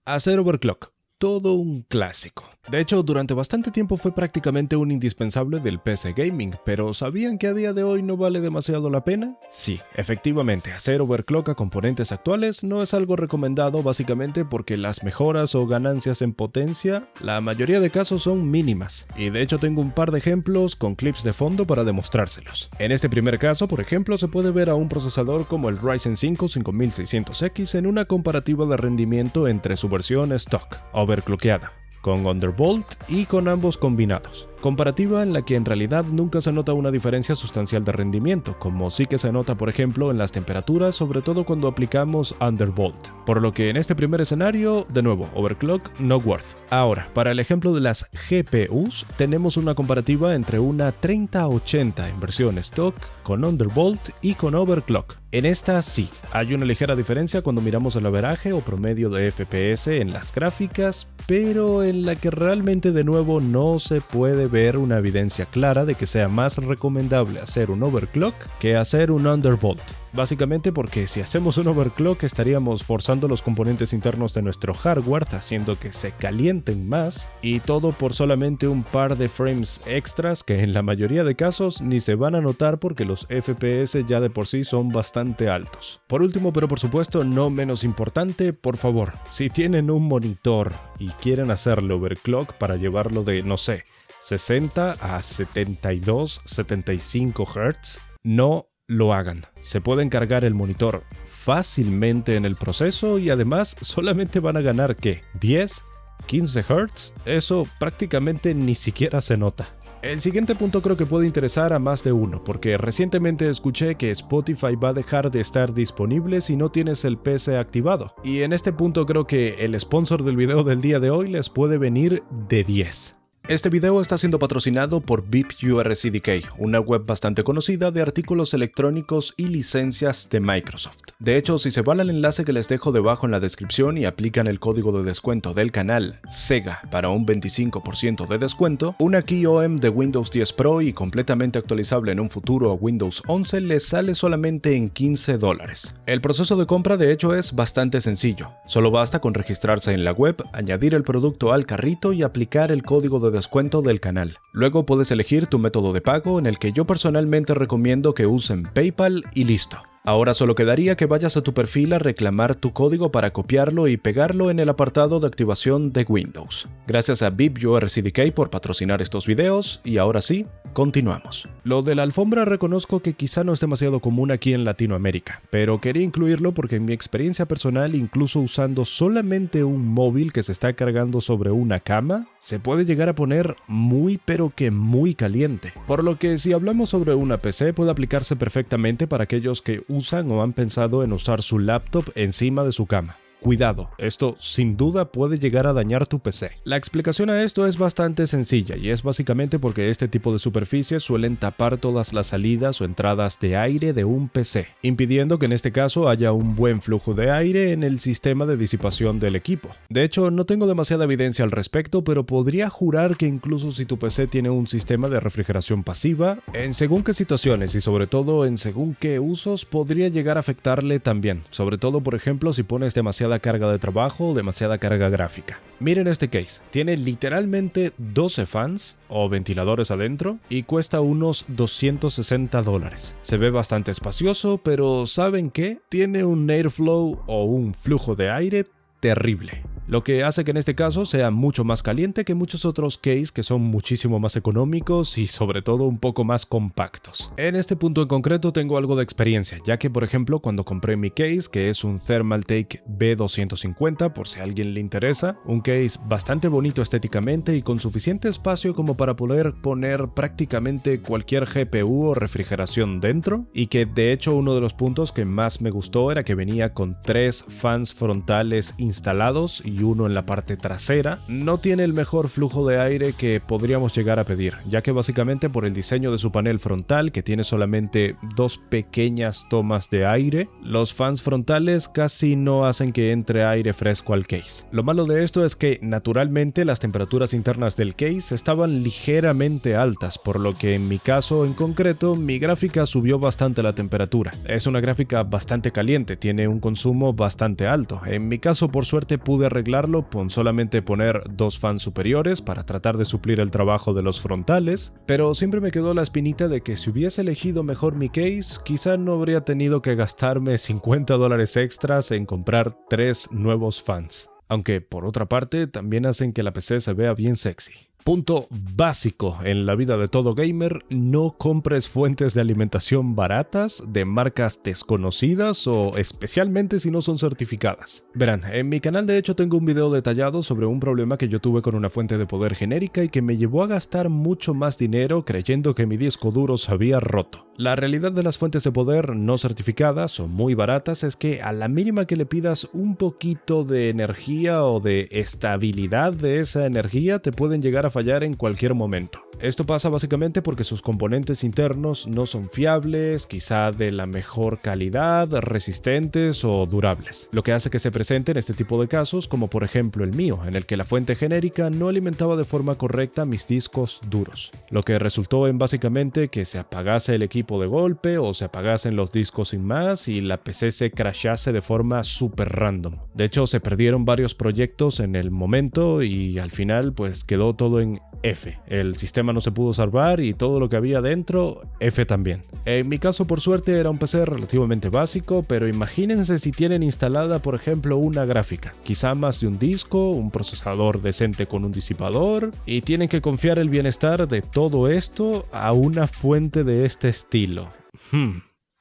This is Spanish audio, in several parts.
Hacer overclock. Todo un clásico. De hecho, durante bastante tiempo fue prácticamente un indispensable del PC gaming, pero ¿sabían que a día de hoy no vale demasiado la pena? Sí, efectivamente, hacer overclock a componentes actuales no es algo recomendado básicamente porque las mejoras o ganancias en potencia, la mayoría de casos son mínimas, y de hecho tengo un par de ejemplos con clips de fondo para demostrárselos. En este primer caso, por ejemplo, se puede ver a un procesador como el Ryzen 5 5600X en una comparativa de rendimiento entre su versión stock, overclockeada, con Undervolt y con ambos combinados. Comparativa en la que en realidad nunca se nota una diferencia sustancial de rendimiento, como sí que se nota por ejemplo en las temperaturas, sobre todo cuando aplicamos Undervolt. Por lo que en este primer escenario, de nuevo, overclock no worth. Ahora, para el ejemplo de las GPUs, tenemos una comparativa entre una 3080 en versión stock, con Undervolt y con overclock. En esta sí, hay una ligera diferencia cuando miramos el averaje o promedio de FPS en las gráficas, pero en la que realmente de nuevo no se puede ver una evidencia clara de que sea más recomendable hacer un overclock que hacer un undervolt. Básicamente porque si hacemos un overclock estaríamos forzando los componentes internos de nuestro hardware, haciendo que se calienten más, y todo por solamente un par de frames extras que en la mayoría de casos ni se van a notar porque los FPS ya de por sí son bastante altos. Por último, pero por supuesto no menos importante, por favor, si tienen un monitor y quieren hacerle overclock para llevarlo de, no sé, 60 a 72, 75 Hz, no lo hagan. Se pueden cargar el monitor fácilmente en el proceso y además solamente van a ganar ¿qué? 10, 15 Hz. Eso prácticamente ni siquiera se nota. El siguiente punto creo que puede interesar a más de uno, porque recientemente escuché que Spotify va a dejar de estar disponible si no tienes el PC activado. Y en este punto creo que el sponsor del video del día de hoy les puede venir de 10. Este video está siendo patrocinado por VIP URCDK, una web bastante conocida de artículos electrónicos y licencias de Microsoft. De hecho, si se van al enlace que les dejo debajo en la descripción y aplican el código de descuento del canal SEGA para un 25% de descuento, una Key OM de Windows 10 Pro y completamente actualizable en un futuro a Windows 11 les sale solamente en $15. El proceso de compra de hecho es bastante sencillo, solo basta con registrarse en la web, añadir el producto al carrito y aplicar el código de descuento del canal. Luego puedes elegir tu método de pago, en el que yo personalmente recomiendo que usen PayPal y listo. Ahora solo quedaría que vayas a tu perfil a reclamar tu código para copiarlo y pegarlo en el apartado de activación de Windows. Gracias a VIP URCDK por patrocinar estos videos y ahora sí, continuamos. Lo de la alfombra reconozco que quizá no es demasiado común aquí en Latinoamérica, pero quería incluirlo porque en mi experiencia personal, incluso usando solamente un móvil que se está cargando sobre una cama, se puede llegar a poner muy pero que muy caliente. Por lo que si hablamos sobre una PC puede aplicarse perfectamente para aquellos que usan o han pensado en usar su laptop encima de su cama. Cuidado, esto sin duda puede llegar a dañar tu PC. La explicación a esto es bastante sencilla y es básicamente porque este tipo de superficies suelen tapar todas las salidas o entradas de aire de un PC, impidiendo que en este caso haya un buen flujo de aire en el sistema de disipación del equipo. De hecho, no tengo demasiada evidencia al respecto, pero podría jurar que incluso si tu PC tiene un sistema de refrigeración pasiva, en según qué situaciones y sobre todo en según qué usos podría llegar a afectarle también, sobre todo por ejemplo si pones demasiada carga de trabajo o demasiada carga gráfica. Miren este case, tiene literalmente 12 fans o ventiladores adentro y cuesta unos $260. Se ve bastante espacioso, pero ¿saben qué? Tiene un airflow o un flujo de aire terrible, lo que hace que en este caso sea mucho más caliente que muchos otros cases que son muchísimo más económicos y sobre todo un poco más compactos. En este punto en concreto tengo algo de experiencia, ya que por ejemplo cuando compré mi case, que es un Thermaltake B250 por si a alguien le interesa, un case bastante bonito estéticamente y con suficiente espacio como para poder poner prácticamente cualquier GPU o refrigeración dentro, y que de hecho uno de los puntos que más me gustó era que venía con 3 fans frontales instalados y uno en la parte trasera. No tiene el mejor flujo de aire que podríamos llegar a pedir, ya que básicamente por el diseño de su panel frontal, que tiene solamente 2 pequeñas tomas de aire, los fans frontales casi no hacen que entre aire fresco al case. Lo malo de esto es que naturalmente las temperaturas internas del case estaban ligeramente altas, por lo que en mi caso en concreto mi gráfica subió bastante la temperatura. Es una gráfica bastante caliente, tiene un consumo bastante alto. En mi caso por suerte pude arreglar arreglarlo con solamente poner 2 fans superiores para tratar de suplir el trabajo de los frontales, pero siempre me quedó la espinita de que si hubiese elegido mejor mi case, quizá no habría tenido que gastarme $50 extras en comprar 3 nuevos fans. Aunque por otra parte también hacen que la PC se vea bien sexy. Punto básico en la vida de todo gamer: no compres fuentes de alimentación baratas de marcas desconocidas o especialmente si no son certificadas. Verán, en mi canal de hecho tengo un video detallado sobre un problema que yo tuve con una fuente de poder genérica y que me llevó a gastar mucho más dinero creyendo que mi disco duro se había roto. La realidad de las fuentes de poder no certificadas o muy baratas es que a la mínima que le pidas un poquito de energía o de estabilidad de esa energía te pueden llegar a fallar en cualquier momento. Esto pasa básicamente porque sus componentes internos no son fiables, quizá de la mejor calidad, resistentes o durables, lo que hace que se presenten este tipo de casos, como por ejemplo el mío, en el que la fuente genérica no alimentaba de forma correcta mis discos duros, lo que resultó en básicamente que se apagase el equipo de golpe o se apagasen los discos sin más y la PC se crashase de forma súper random. De hecho, se perdieron varios proyectos en el momento y al final pues quedó todo en F. El sistema no se pudo salvar y todo lo que había dentro, F también. En mi caso, por suerte, era un PC relativamente básico, pero imagínense si tienen instalada, por ejemplo, una gráfica, quizá más de un disco, un procesador decente con un disipador, y tienen que confiar el bienestar de todo esto a una fuente de este estilo.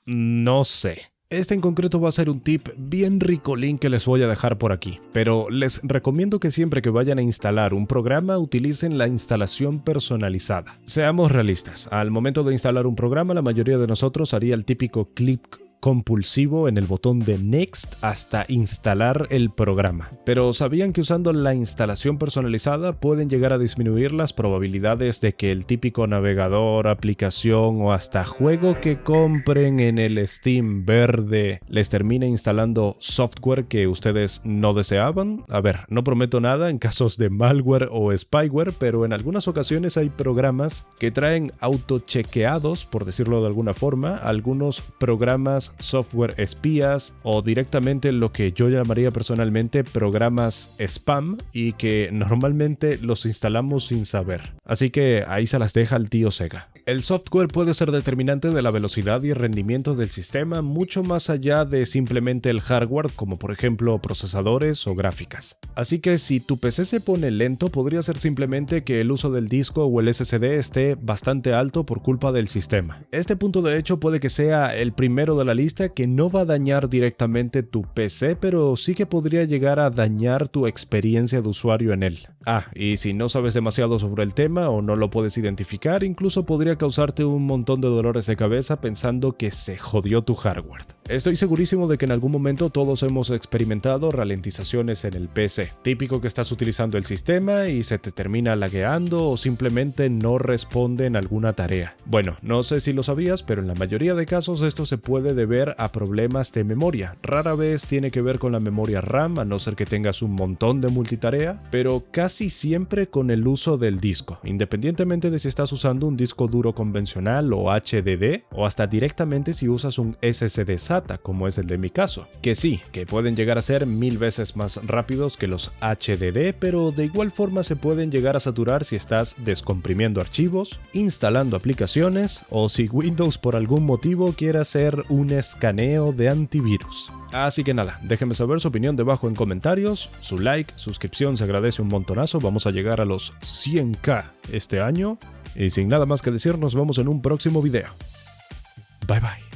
No sé. Este en concreto va a ser un tip bien ricolín que les voy a dejar por aquí, pero les recomiendo que siempre que vayan a instalar un programa utilicen la instalación personalizada. Seamos realistas, al momento de instalar un programa la mayoría de nosotros haría el típico clic compulsivo en el botón de Next hasta instalar el programa. Pero ¿sabían que usando la instalación personalizada pueden llegar a disminuir las probabilidades de que el típico navegador, aplicación o hasta juego que compren en el Steam verde les termine instalando software que ustedes no deseaban? A ver, no prometo nada en casos de malware o spyware, pero en algunas ocasiones hay programas que traen autochequeados, por decirlo de alguna forma, algunos programas software espías o directamente lo que yo llamaría personalmente programas spam y que normalmente los instalamos sin saber. Así que ahí se las deja el tío Sega. El software puede ser determinante de la velocidad y rendimiento del sistema mucho más allá de simplemente el hardware, como por ejemplo procesadores o gráficas. Así que si tu PC se pone lento, podría ser simplemente que el uso del disco o el SSD esté bastante alto por culpa del sistema. Este punto de hecho puede que sea el primero de la lista que no va a dañar directamente tu PC, pero sí que podría llegar a dañar tu experiencia de usuario en él. Y si no sabes demasiado sobre el tema o no lo puedes identificar, incluso podría causarte un montón de dolores de cabeza pensando que se jodió tu hardware. Estoy segurísimo de que en algún momento todos hemos experimentado ralentizaciones en el PC. Típico que estás utilizando el sistema y se te termina lagueando o simplemente no responde en alguna tarea. Bueno, no sé si lo sabías, pero en la mayoría de casos esto se puede deber a problemas de memoria. Rara vez tiene que ver con la memoria RAM, a no ser que tengas un montón de multitarea, pero casi siempre con el uso del disco, independientemente de si estás usando un disco duro convencional o HDD, o hasta directamente si usas un SSD SATA, como es el de mi caso, que sí, que pueden llegar a ser 1000 veces más rápidos que los HDD, pero de igual forma se pueden llegar a saturar si estás descomprimiendo archivos, instalando aplicaciones, o si Windows por algún motivo quiere hacer un escaneo de antivirus. Así que nada, déjenme saber su opinión debajo en comentarios, su like, suscripción se agradece un montonazo, vamos a llegar a los 100k este año, y sin nada más que decir nos vemos en un próximo video. Bye bye.